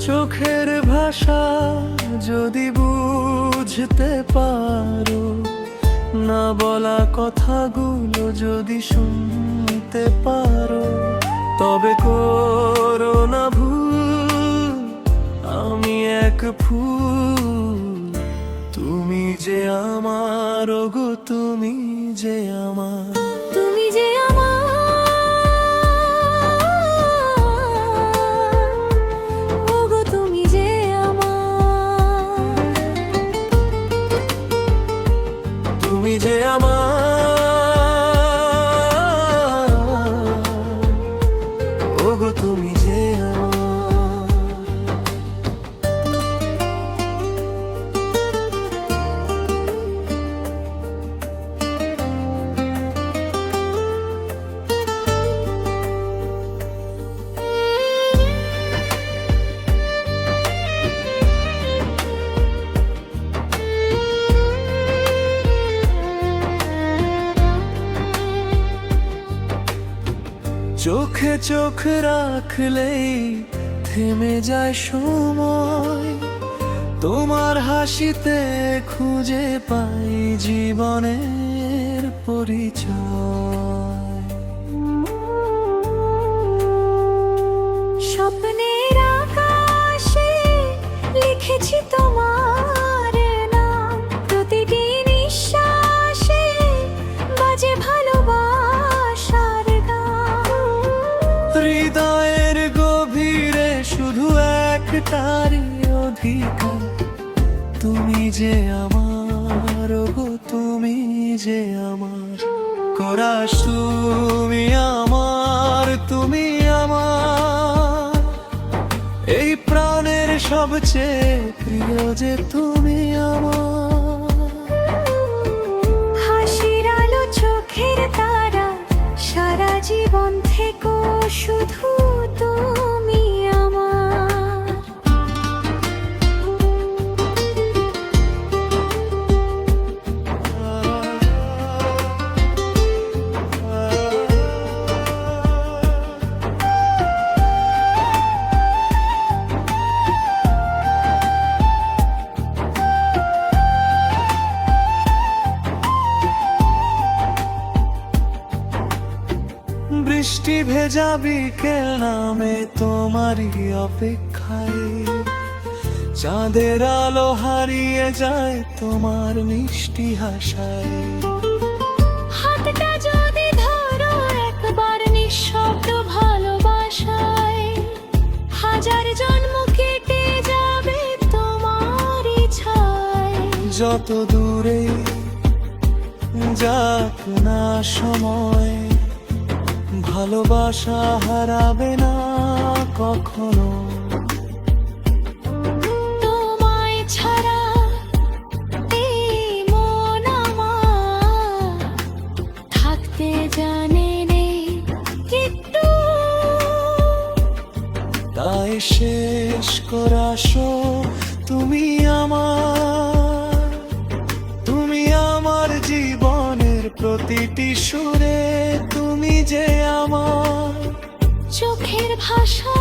চোখের ভাষা যদি বুঝতে পারো, না বলা কথাগুলো যদি শুনতে পারো, তবে করো না ভুল, আমি এক ফুল। তুমি যে আমার, ওগো তুমি যে আমার, তুমি যে আমার, ওগো তুমি যে আমার, তুমি যে আমার, ওগো তুমি যে আমার। চোখে চোখ রাখলেই থেমে যায় সময়, তোমার হাসিতে খুঁজে পাই জীবনের পরিচয়। স্বপ্নের আকাশে লিখেছি তোমার নাম, প্রতিটি নিঃশ্বাসে বাজে ভালোবাসার গান। হৃদয়ের গভীরে শুধু একটারই অধিকার, তুমি যে আমার, ওগো তুমি যে আমার। কোরাস তুমি আমার, তুমি আমার, এই প্রাণের সবচেয়ে প্রিয় যে তুমি আমার। হাসির আলো চোখের তারা, সারা জীবন থেকো শুধু তুমি আমার। বৃষ্টি ভেজা বিকেল নামে তোমারই অপেক্ষায়, চাঁদের আলো হারিয়ে যায় তোমার মিষ্টি হাসায়। হাতটা যদি ধরো একবার নিঃশব্দ ভালোবাসায়, হাজার জন্ম কেটে যাবে তোমার ইচ্ছায়। যত দূরে যাক না সময়, ভালোবাসা হারাবে না কখনো। তোমায় ছাড়া এই মন আমার থাকতে জানে নেই একটু। তাই শেষ করাসো তুমি আমার, তুমি আমার জীবনের প্রতিটি সুরে, তুমি যে আমার। চোখের ভাষা